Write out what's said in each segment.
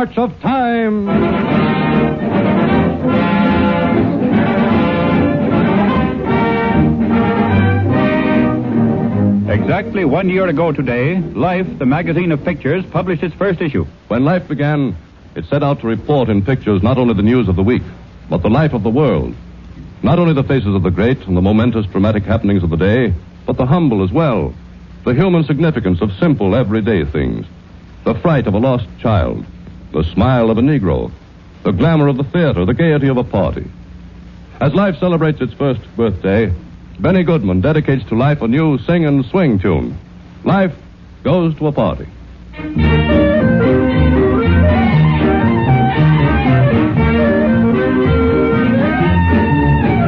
March of Time. Exactly 1 year ago today, Life, the magazine of pictures, published its first issue. When Life began, it set out to report in pictures not only the news of the week, but the life of the world. Not only the faces of the great and the momentous dramatic happenings of the day, but the humble as well. The human significance of simple, everyday things. The fright of a lost child. The smile of a Negro. The glamour of the theater. The gaiety of a party. As Life celebrates its first birthday, Benny Goodman dedicates to Life a new sing and swing tune. Life Goes to a Party.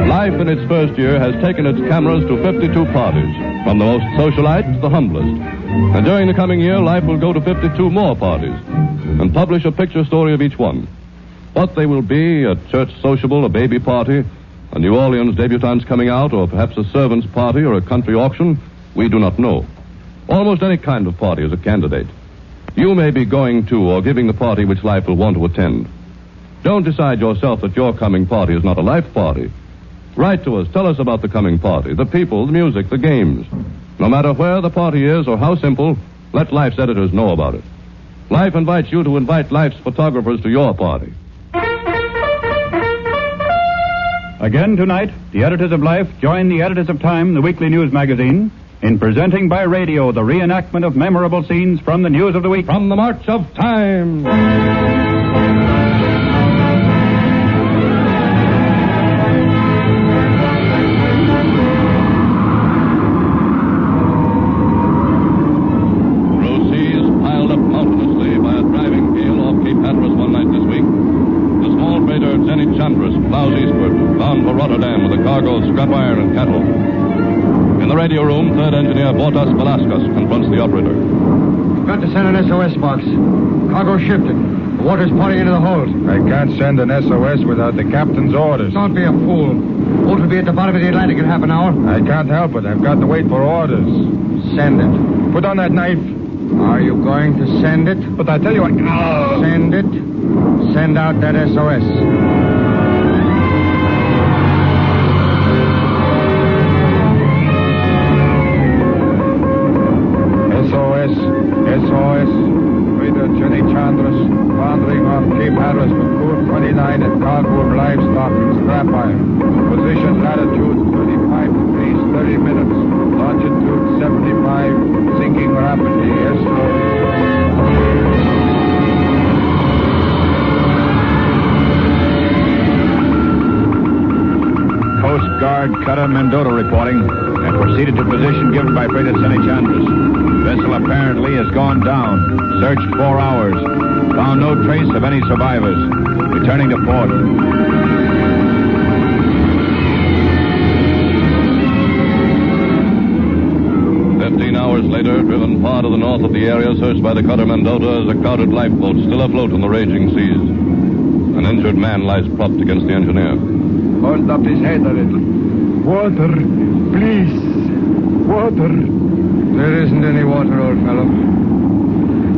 Life in its first year has taken its cameras to 52 parties, from the most socialite to the humblest. And during the coming year, Life will go to 52 more parties and publish a picture story of each one. What they will be, a church sociable, a baby party, a New Orleans debutante's coming out, or perhaps a servant's party or a country auction, we do not know. Almost any kind of party is a candidate. You may be going to or giving the party which Life will want to attend. Don't decide yourself that your coming party is not a Life party. Write to us. Tell us about the coming party, the people, the music, the games. No matter where the party is or how simple, let Life's editors know about it. Life invites you to invite Life's photographers to your party. Again tonight, the editors of Life join the editors of Time, the weekly news magazine, in presenting by radio the reenactment of memorable scenes from the news of the week. From the March of Time. Radio room, third engineer Bortas Velasquez confronts the operator. Got to send an SOS box. Cargo shifted. The water's pouring into the hold. I can't send an SOS without the captain's orders. Don't be a fool. Boat will be at the bottom of the Atlantic in half an hour. I can't help it. I've got to wait for orders. Send it. Put on that knife. Are you going to send it? But I tell you, Send it. Send out that SOS. SOS, Trader Jenny Chandras, wandering off Cape Hatteras with Cool 29 and cargo of livestock and scrap iron. Position latitude 35 degrees, 30 minutes. Longitude 75, sinking rapidly. Coast Guard Cutter Mendota reporting and proceeded to position given by Freighter Jenny Chandras. Vessel apparently has gone down. Searched 4 hours. Found no trace of any survivors. Returning to port. Hours later, driven far to the north of the area searched by the cutter Mendota, is a crowded lifeboat still afloat in the raging seas. An injured man lies propped against the engineer. Hold up his head a little. Water, please. Water. There isn't any water, old fellow.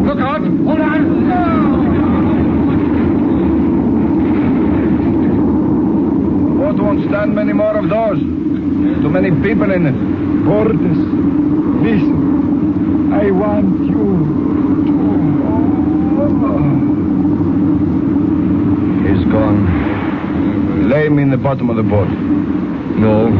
Look out! Hold on! Boat won't stand many more of those. Too many people in it. Bordes, listen. I want you to... He's gone. Lay him in the bottom of the boat. No.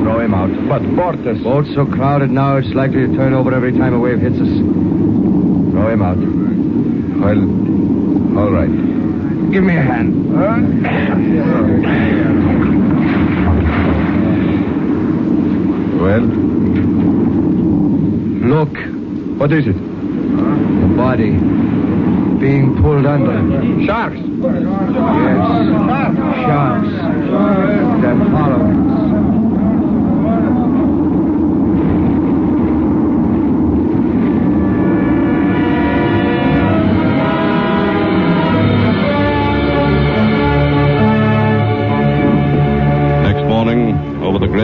Throw him out. But Bordes... Boat's so crowded now, it's likely to turn over every time a wave hits us. Throw him out. Well, all right. Give me a hand. Well? Look. What is it? The body. Being pulled under. Sharks! Yes. Sharks. They're following us.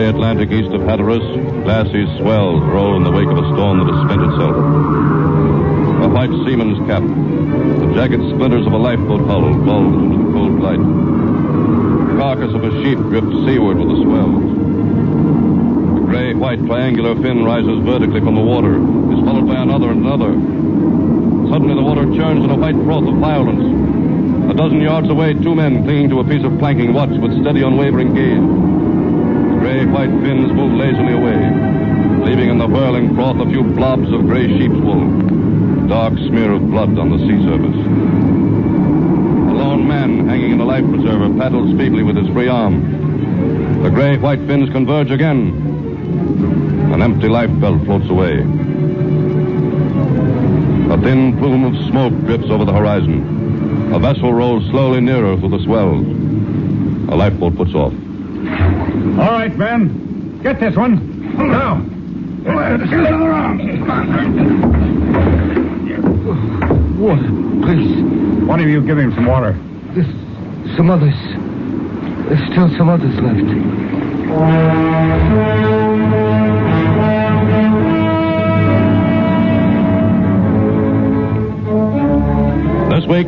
Atlantic east of Hatteras, glassy swells roll in the wake of a storm that has spent itself. A white seaman's cap. The jagged splinters of a lifeboat hull bulged into the cold light. The carcass of a sheep drifts seaward with the swells. The gray-white triangular fin rises vertically from the water, is followed by another and another. Suddenly the water churns in a white froth of violence. A dozen yards away, two men clinging to a piece of planking watch with steady, unwavering gaze. The gray-white fins move lazily away, leaving in the whirling froth a few blobs of gray sheep's wool. A dark smear of blood on the sea surface. A lone man hanging in a life preserver paddles feebly with his free arm. The gray-white fins converge again. An empty life belt floats away. A thin plume of smoke drifts over the horizon. A vessel rolls slowly nearer through the swells. A lifeboat puts off. All right, Ben. Get this one. Now. Get another arm. Water, please. One of you give him some water. There's some others. There's still some others left. This week,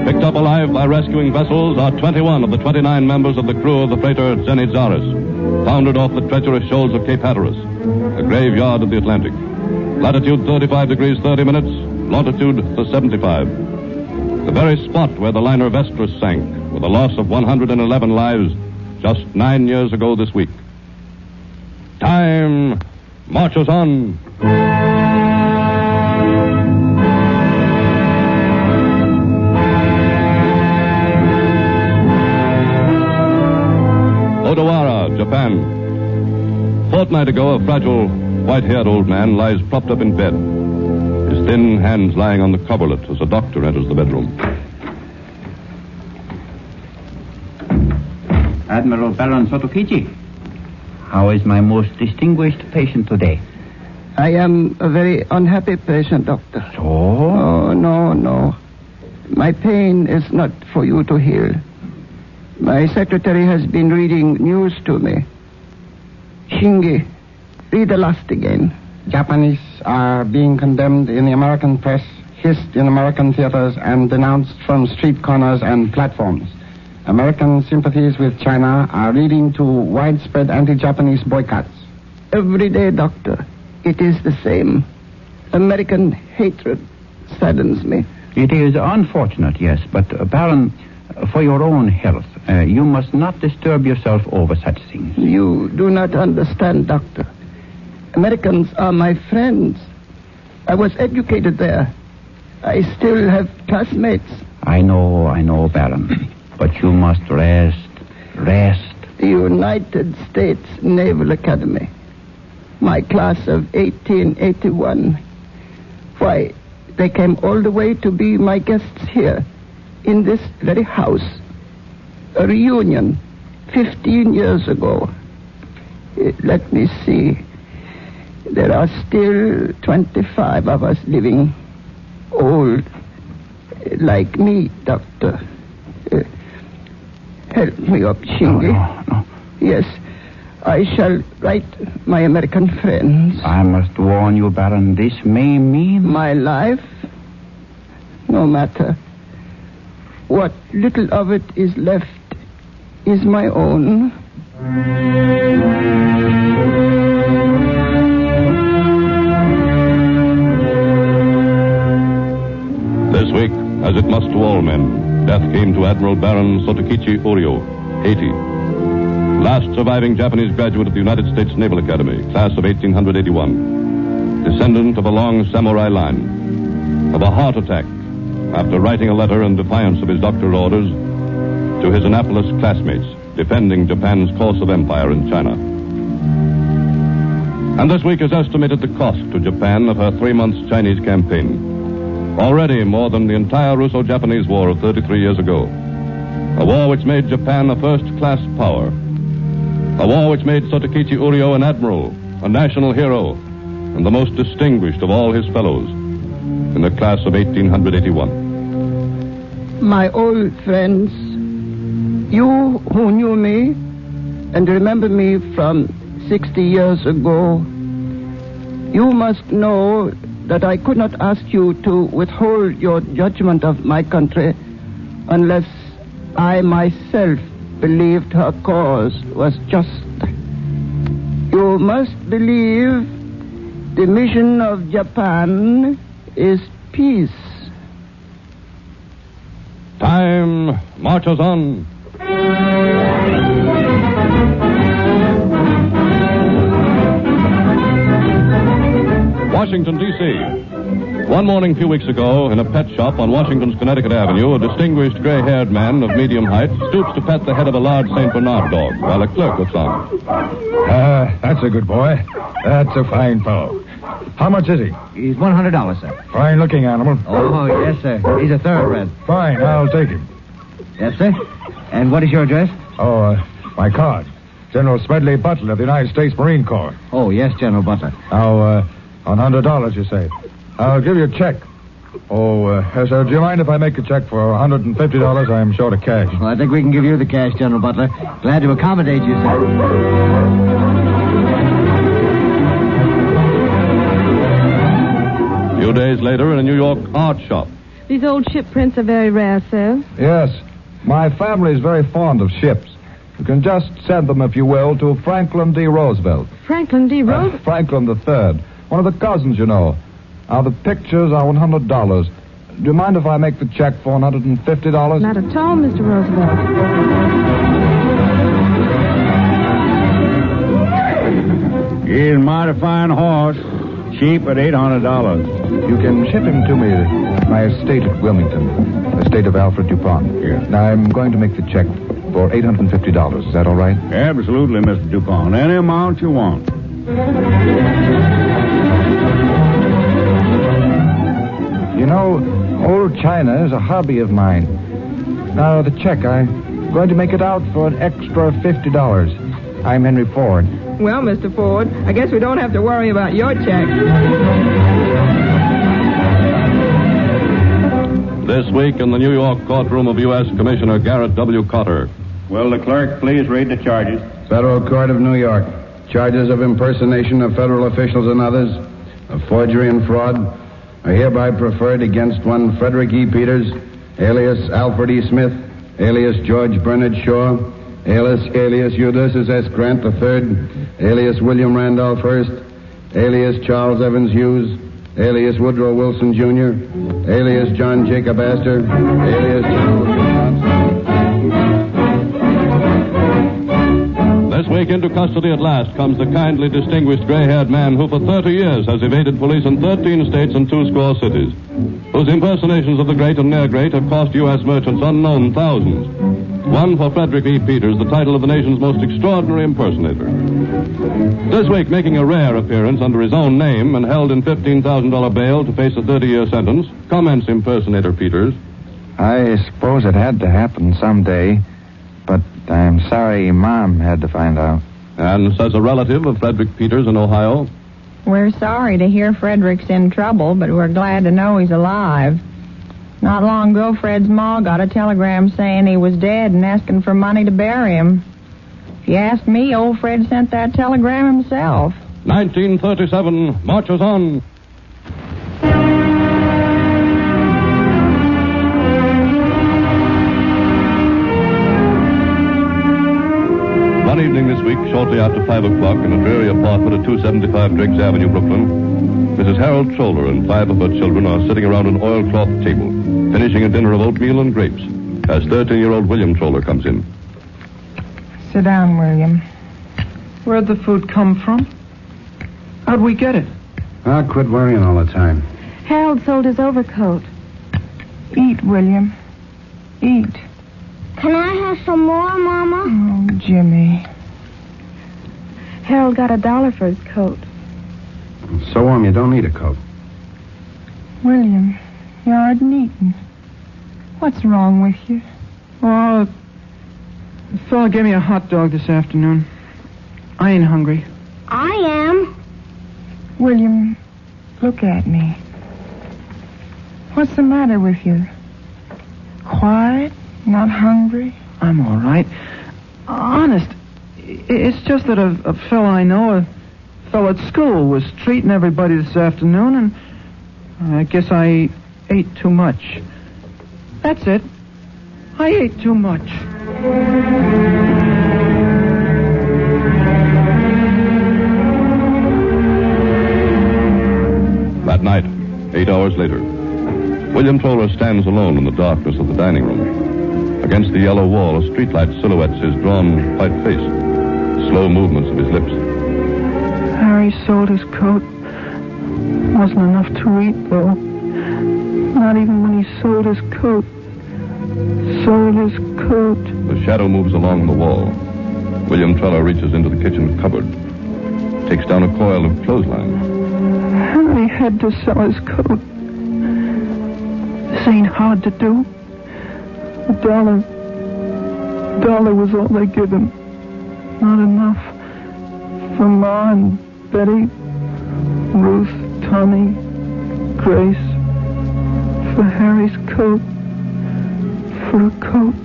picked up alive by rescuing vessels are 21 of the 29 members of the crew of the freighter Zenit-Zaris, foundered off the treacherous shoals of Cape Hatteras, a graveyard of the Atlantic. Latitude 35 degrees 30 minutes, longitude 75. The very spot where the liner Vestris sank, with a loss of 111 lives just 9 years ago this week. Time marches on. Odawara, Japan. A fortnight ago, a fragile, white-haired old man lies propped up in bed, his thin hands lying on the coverlet as a doctor enters the bedroom. Admiral Baron Sotokichi, how is my most distinguished patient today? I am a very unhappy patient, Doctor. So? Oh, no. My pain is not for you to hear. My secretary has been reading news to me. Shingi, read the last again. Japanese are being condemned in the American press, hissed in American theaters, and denounced from street corners and platforms. American sympathies with China are leading to widespread anti-Japanese boycotts. Every day, Doctor, it is the same. American hatred saddens me. It is unfortunate, yes, but Baron, for your own health, you must not disturb yourself over such things. You do not understand, Doctor. Americans are my friends. I was educated there. I still have classmates. I know, Baron. But you must rest. The United States Naval Academy. My class of 1881. Why, they came all the way to be my guests here, in this very house. A reunion, 15 years ago. Let me see. There are still 25 of us living. Old. Like me, Doctor. Help me up, Shingi. No. Yes, I shall write my American friends. I must warn you, Baron, this may mean... My life? No matter. What little of it is left is my own. This week, as it must to all men, death came to Admiral Baron Sotokichi Urio, 80. Last surviving Japanese graduate of the United States Naval Academy, class of 1881. Descendant of a long samurai line. Of a heart attack, after writing a letter in defiance of his doctoral orders to his Annapolis classmates, defending Japan's course of empire in China. And this week is estimated the cost to Japan of her 3 months Chinese campaign. Already more than the entire Russo-Japanese War of 33 years ago. A war which made Japan a first-class power. A war which made Sotokichi Urio an admiral, a national hero, and the most distinguished of all his fellows in the class of 1881. My old friends, you who knew me and remember me from 60 years ago, you must know that I could not ask you to withhold your judgment of my country unless I myself believed her cause was just. You must believe the mission of Japan is peace. Time marches on. Washington, D.C. One morning a few weeks ago, in a pet shop on Washington's Connecticut Avenue, a distinguished gray-haired man of medium height stoops to pet the head of a large St. Bernard dog while a clerk looks on. That's a good boy. That's a fine fellow. How much is he? He's $100, sir. Fine-looking animal. Oh, yes, sir. He's a thoroughbred. Fine, I'll take him. Yes, sir. And what is your address? My card. General Smedley Butler of the United States Marine Corps. Oh, yes, General Butler. Now, $100, you say. I'll give you a check. Sir, do you mind if I make a check for $150? I'm short of cash. Well, I think we can give you the cash, General Butler. Glad to accommodate you, sir. A few days later, in a New York art shop. These old ship prints are very rare, sir. Yes. My family is very fond of ships. You can just send them, if you will, to Franklin D. Roosevelt. Franklin D. Roosevelt? Franklin III. One of the cousins, you know. Now, the pictures are $100. Do you mind if I make the check for $150? Not at all, Mr. Roosevelt. He's a mighty fine horse. Cheap at $800. You can ship him to me at my estate at Wilmington, estate of Alfred DuPont. Yeah. Now, I'm going to make the check for $850. Is that all right? Absolutely, Mr. DuPont. Any amount you want. You know, old China is a hobby of mine. Now, the check, I'm going to make it out for an extra $50. I'm Henry Ford. Well, Mr. Ford, I guess we don't have to worry about your check. This week in the New York courtroom of U.S. Commissioner Garrett W. Cotter. Will the clerk please read the charges? Federal Court of New York. Charges of impersonation of federal officials and others, of forgery and fraud, are hereby preferred against one Frederick E. Peters, alias Alfred E. Smith, alias George Bernard Shaw, alias Ulysses S. Grant III, alias William Randolph Hearst, alias Charles Evans Hughes, alias Woodrow Wilson Jr., alias John Jacob Astor, alias Charles Johnson. This week into custody at last comes the kindly distinguished gray-haired man who for 30 years has evaded police in 13 states and 2 cities, whose impersonations of the great and near-great have cost U.S. merchants unknown thousands. One for Frederick E. Peters, the title of the nation's most extraordinary impersonator. This week, making a rare appearance under his own name and held in $15,000 bail to face a 30-year sentence, comments impersonator Peters. I suppose it had to happen someday, but I'm sorry Mom had to find out. And says a relative of Frederick Peters in Ohio. We're sorry to hear Frederick's in trouble, but we're glad to know he's alive. Not long ago, Fred's ma got a telegram saying he was dead and asking for money to bury him. If you ask me, old Fred sent that telegram himself. 1937 marches on. One evening this week, shortly after 5 o'clock, in a dreary apartment at 275 Driggs Avenue, Brooklyn, Mrs. Harold Troller and 5 of her children are sitting around an oilcloth table, finishing a dinner of oatmeal and grapes, as 13-year-old William Troller comes in. Sit down, William. Where'd the food come from? How'd we get it? Quit worrying all the time. Harold sold his overcoat. Eat, William. Eat. Can I have some more, Mama? Oh, Jimmy. Harold got $1 for his coat. It's so warm you don't need a coat. William, you aren't eating. What's wrong with you? Oh, the fella gave me a hot dog this afternoon. I ain't hungry. I am. William, look at me. What's the matter with you? Quiet? Not hungry? I'm all right. Honest, it's just that a fella I know, a fella at school, was treating everybody this afternoon, and I guess I ate too much. That's it. I ate too much. That night, 8 hours later, William Troller stands alone in the darkness of the dining room. Against the yellow wall, a streetlight silhouettes his drawn, white face, slow movements of his lips. Harry sold his coat. Wasn't enough to eat, though. Not even when he sold his coat. Sold his coat. The shadow moves along the wall. William Troller reaches into the kitchen cupboard, takes down a coil of clothesline. Harry had to sell his coat. This ain't hard to do. $1. $1 was all they give him. Not enough. For Ma and Betty, Ruth, Tommy, Grace. For Harry's coat. For a coat.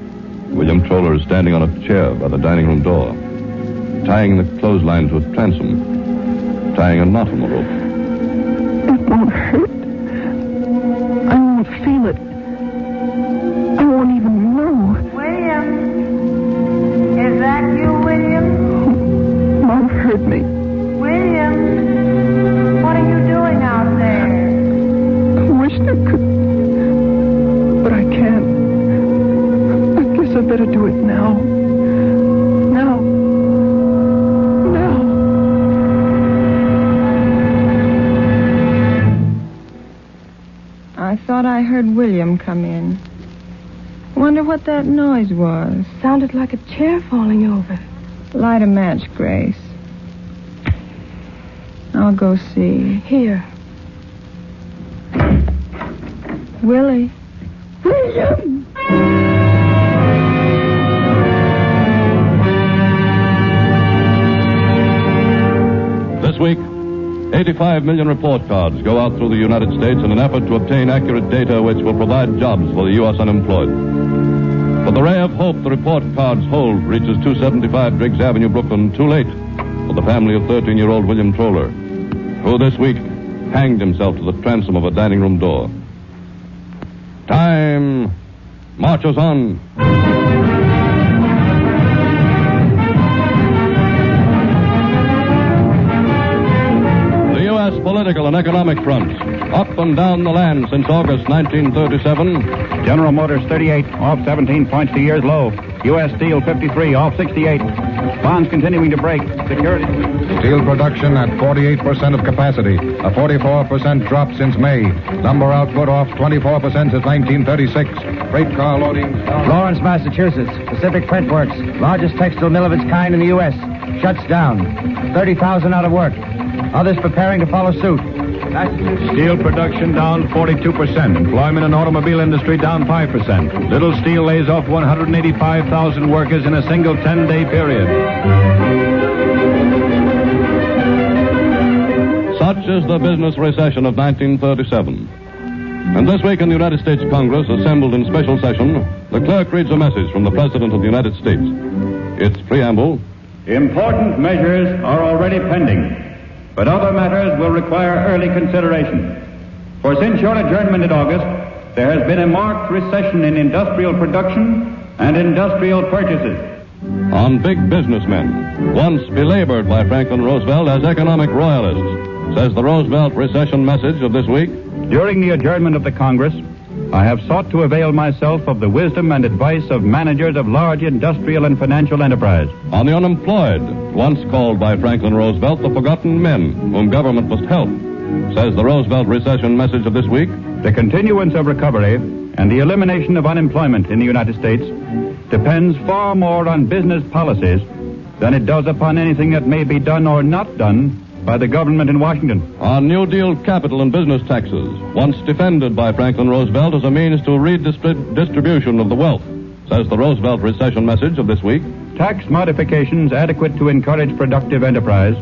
William Troller is standing on a chair by the dining room door, tying the clothesline to a transom, tying a knot on the rope. It won't hurt. I won't feel it. I won't even know. William? Is that you, William? Mom heard me. William? What are you doing out there? I wished I could. But I can't. I guess I better do it now. Now. I thought I heard William come in. Wonder what that noise was. Sounded like a chair falling over. Light a match, Grace. I'll go see. Here. Willie. William! This week, 85 million report cards go out through the United States in an effort to obtain accurate data which will provide jobs for the U.S. unemployed. But the ray of hope the report cards hold reaches 275 Driggs Avenue, Brooklyn, too late for the family of 13-year-old William Troller, who this week hanged himself to the transom of a dining room door. Time marches on. Political and economic fronts, up and down the land since August 1937. General Motors 38, off 17 points to year's low. U.S. Steel 53, off 68. Bonds continuing to break. Security. Steel production at 48% of capacity, a 44% drop since May. Lumber output off 24% since 1936. Freight car loading. Lawrence, Massachusetts. Pacific Print Works, largest textile mill of its kind in the U.S., shuts down. 30,000 out of work. Others preparing to follow suit. Steel production down 42%. Employment in automobile industry down 5%. Little Steel lays off 185,000 workers in a single 10-day period. Such is the business recession of 1937. And this week in the United States Congress, assembled in special session, the clerk reads a message from the President of the United States. Its preamble: Important measures are already pending, but other matters will require early consideration. For since your adjournment in August, there has been a marked recession in industrial production and industrial purchases. On big businessmen, once belabored by Franklin Roosevelt as economic royalists, says the Roosevelt recession message of this week. During the adjournment of the Congress, I have sought to avail myself of the wisdom and advice of managers of large industrial and financial enterprise. On the unemployed, once called by Franklin Roosevelt the forgotten men whom government must help, says the Roosevelt recession message of this week. The continuance of recovery and the elimination of unemployment in the United States depends far more on business policies than it does upon anything that may be done or not done by the government in Washington. On New Deal capital and business taxes, once defended by Franklin Roosevelt as a means to redistribution of the wealth, says the Roosevelt recession message of this week. Tax modifications adequate to encourage productive enterprise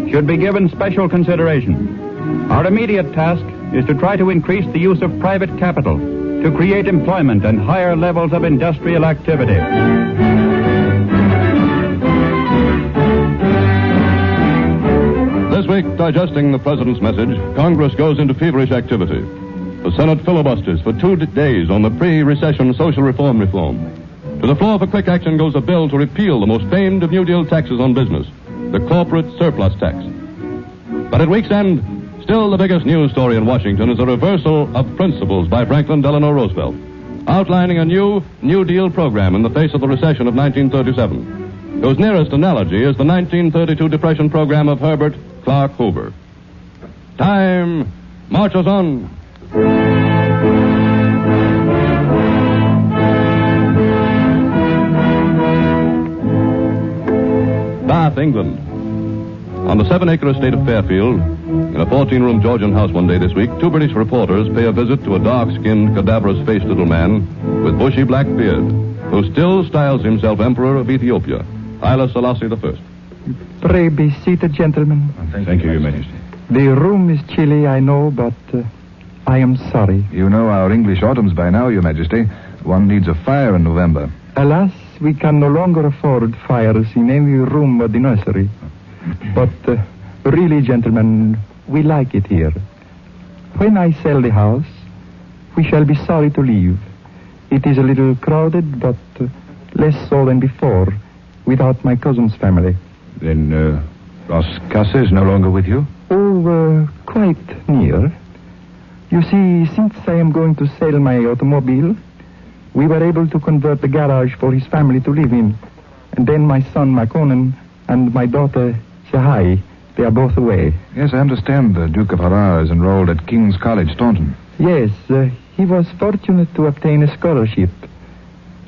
should be given special consideration. Our immediate task is to try to increase the use of private capital to create employment and higher levels of industrial activity. This week, digesting the President's message, Congress goes into feverish activity. The Senate filibusters for 2 days on the pre-recession social reform. To the floor for quick action goes a bill to repeal the most famed of New Deal taxes on business, the corporate surplus tax. But at week's end, still the biggest news story in Washington is a reversal of principles by Franklin Delano Roosevelt, outlining a new New Deal program in the face of the recession of 1937, whose nearest analogy is the 1932 Depression program of Herbert Clark Hoover. Time marches on. Bath, England. On the 7-acre estate of Fairfield, in a 14-room Georgian house one day this week, 2 British reporters pay a visit to a dark-skinned, cadaverous-faced little man with bushy black beard, who still styles himself Emperor of Ethiopia, Haile Selassie I. Pray be seated, gentlemen. Thank you, Your Majesty. The room is chilly, I know, but I am sorry. You know our English autumns by now, Your Majesty. One needs a fire in November. Alas, we can no longer afford fires in any room of the nursery. But really, gentlemen, we like it here. When I sell the house, we shall be sorry to leave. It is a little crowded, but less so than before, without my cousin's family. Then, Ross Casse is no longer with you? Oh, quite near. You see, since I am going to sell my automobile, we were able to convert the garage for his family to live in. And then my son, Makonnen, and my daughter, Shahai, they are both away. Yes, I understand the Duke of Harrar is enrolled at King's College, Staunton. Yes, he was fortunate to obtain a scholarship.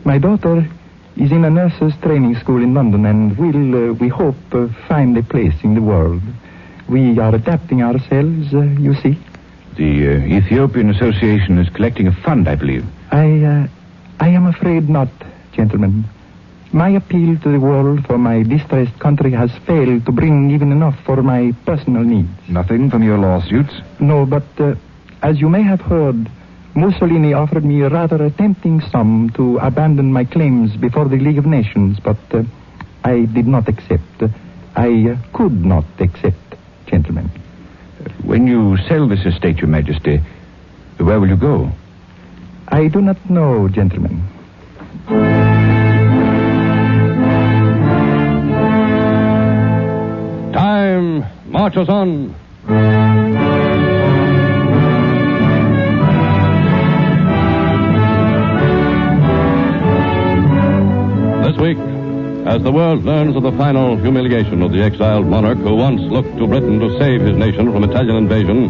My daughter is in a nurse's training school in London and will, we hope, find a place in the world. We are adapting ourselves, you see. The Ethiopian Association is collecting a fund, I believe. I am afraid not, gentlemen. My appeal to the world for my distressed country has failed to bring even enough for my personal needs. Nothing from your lawsuits? No, but as you may have heard, Mussolini offered me a rather tempting sum to abandon my claims before the League of Nations, but I did not accept. I could not accept, gentlemen. When you sell this estate, Your Majesty, where will you go? I do not know, gentlemen. Time marches on. This week, as the world learns of the final humiliation of the exiled monarch who once looked to Britain to save his nation from Italian invasion,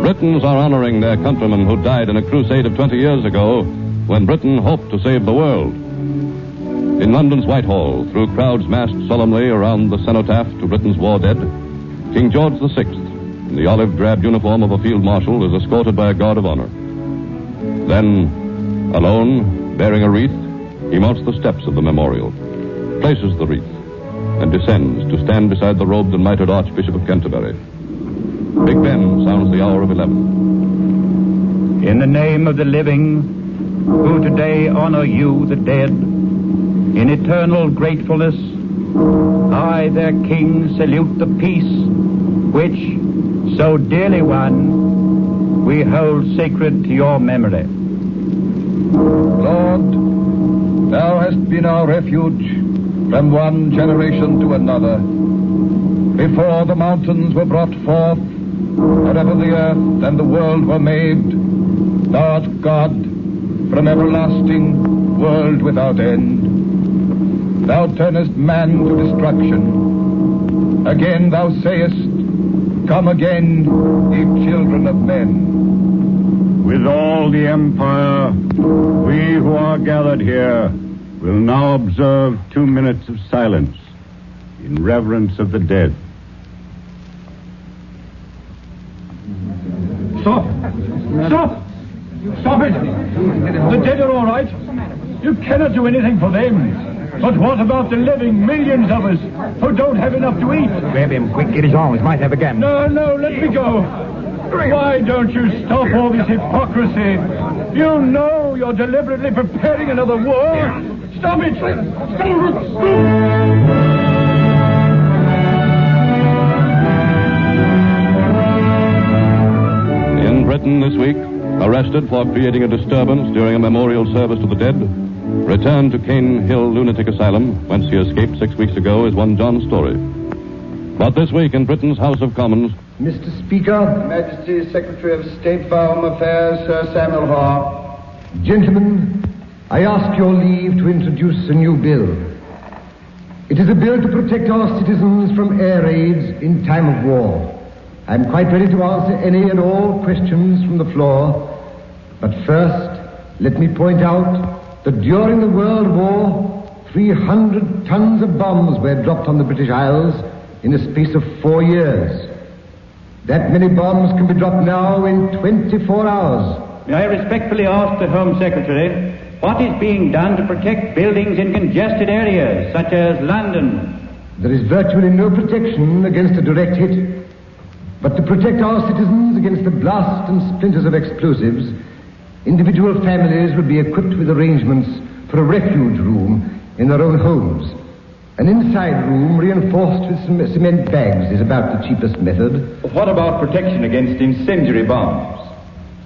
Britons are honoring their countrymen who died in a crusade of 20 years ago when Britain hoped to save the world. In London's Whitehall, through crowds massed solemnly around the cenotaph to Britain's war dead, King George VI, in the olive-drab uniform of a field marshal, is escorted by a guard of honor. Then, alone, bearing a wreath, he mounts the steps of the memorial, places the wreath, and descends to stand beside the robed and mitred Archbishop of Canterbury. Big Ben sounds the hour of 11. In the name of the living, who today honor you, the dead, in eternal gratefulness, I, their king, salute the peace which, so dearly won, we hold sacred to your memory. Lord, thou hast been our refuge from one generation to another. Before the mountains were brought forth, wherever the earth and the world were made, thou art God from everlasting, world without end. Thou turnest man to destruction. Again thou sayest, come again, ye children of men. With all the empire, we who are gathered here will now observe 2 minutes of silence in reverence of the dead. Stop! Stop! Stop it! The dead are all right. You cannot do anything for them. But what about the living millions of us who don't have enough to eat? Grab him quick, get his arms, might have a gun. No, let me go. Why don't you stop all this hypocrisy? You know you're deliberately preparing another war. Stop it! In Britain this week, arrested for creating a disturbance during a memorial service to the dead, returned to Cane Hill Lunatic Asylum, whence he escaped 6 weeks ago, is one John Story. But this week in Britain's House of Commons, Mr. Speaker, Her Majesty's Secretary of State for Home Affairs, Sir Samuel Hoare. Gentlemen, I ask your leave to introduce a new bill. It is a bill to protect our citizens from air raids in time of war. I am quite ready to answer any and all questions from the floor. But first, let me point out that during the World War, 300 tons of bombs were dropped on the British Isles in the space of 4 years. That many bombs can be dropped now in 24 hours. May I respectfully ask the Home Secretary, what is being done to protect buildings in congested areas, such as London? There is virtually no protection against a direct hit. But to protect our citizens against the blast and splinters of explosives, individual families will be equipped with arrangements for a refuge room in their own homes. An inside room reinforced with cement bags is about the cheapest method. What about protection against incendiary bombs?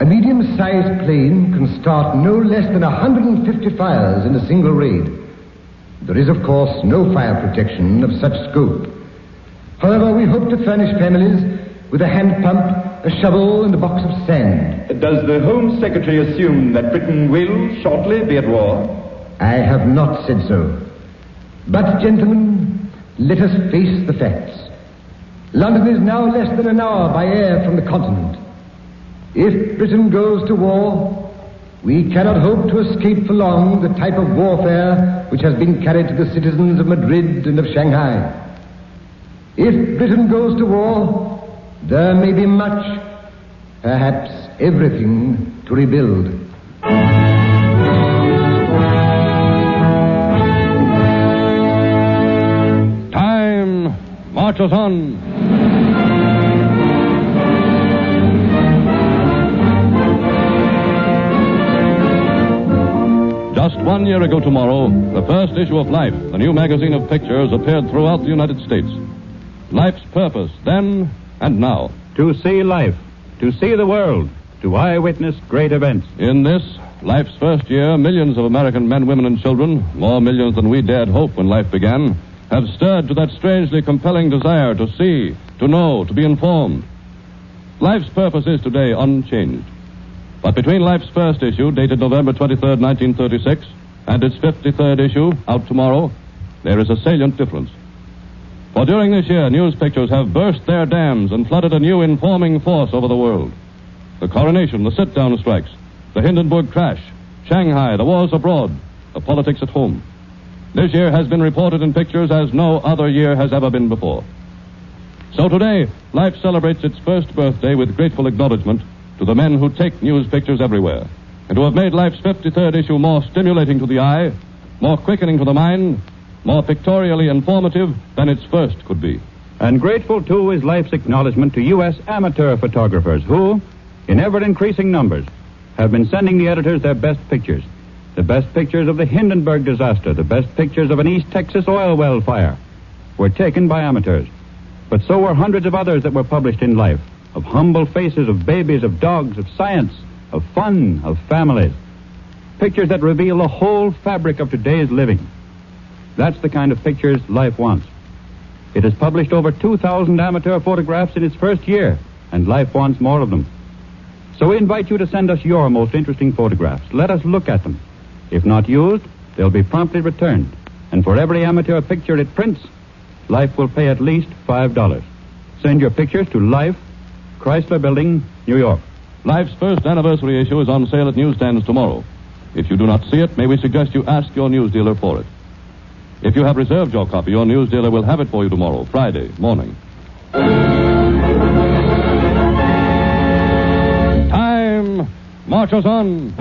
A medium-sized plane can start no less than 150 fires in a single raid. There is, of course, no fire protection of such scope. However, we hope to furnish families with a hand pump, a shovel, and a box of sand. Does the Home Secretary assume that Britain will shortly be at war? I have not said so. But, gentlemen, let us face the facts. London is now less than an hour by air from the continent. If Britain goes to war, we cannot hope to escape for long the type of warfare which has been carried to the citizens of Madrid and of Shanghai. If Britain goes to war, there may be much, perhaps everything, to rebuild. Time marches on. Just 1 year ago tomorrow, the first issue of Life, the new magazine of pictures, appeared throughout the United States. Life's purpose, then and now. To see life, to see the world, to eyewitness great events. In this, Life's first year, millions of American men, women, and children, more millions than we dared hope when life began, have stirred to that strangely compelling desire to see, to know, to be informed. Life's purpose is today unchanged. But between Life's first issue, dated November 23rd, 1936, and its 53rd issue, out tomorrow, there is a salient difference. For during this year, news pictures have burst their dams and flooded a new informing force over the world. The coronation, the sit-down strikes, the Hindenburg crash, Shanghai, the wars abroad, the politics at home. This year has been reported in pictures as no other year has ever been before. So today, Life celebrates its first birthday with grateful acknowledgement to the men who take news pictures everywhere, and who have made Life's 53rd issue more stimulating to the eye, more quickening to the mind, more pictorially informative than its first could be. And grateful, too, is Life's acknowledgement to U.S. amateur photographers who, in ever-increasing numbers, have been sending the editors their best pictures. The best pictures of the Hindenburg disaster, the best pictures of an East Texas oil well fire, were taken by amateurs. But so were hundreds of others that were published in Life, of humble faces, of babies, of dogs, of science, of fun, of families. Pictures that reveal the whole fabric of today's living. That's the kind of pictures Life wants. It has published over 2,000 amateur photographs in its first year, and Life wants more of them. So we invite you to send us your most interesting photographs. Let us look at them. If not used, they'll be promptly returned. And for every amateur picture it prints, Life will pay at least $5. Send your pictures to Life, Chrysler Building, New York. Life's first anniversary issue is on sale at newsstands tomorrow. If you do not see it, may we suggest you ask your news dealer for it. If you have reserved your copy, your news dealer will have it for you tomorrow, Friday morning. Time marches on.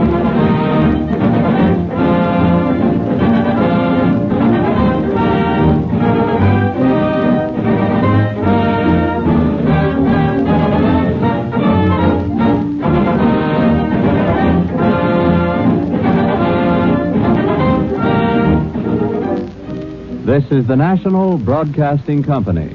This is the National Broadcasting Company.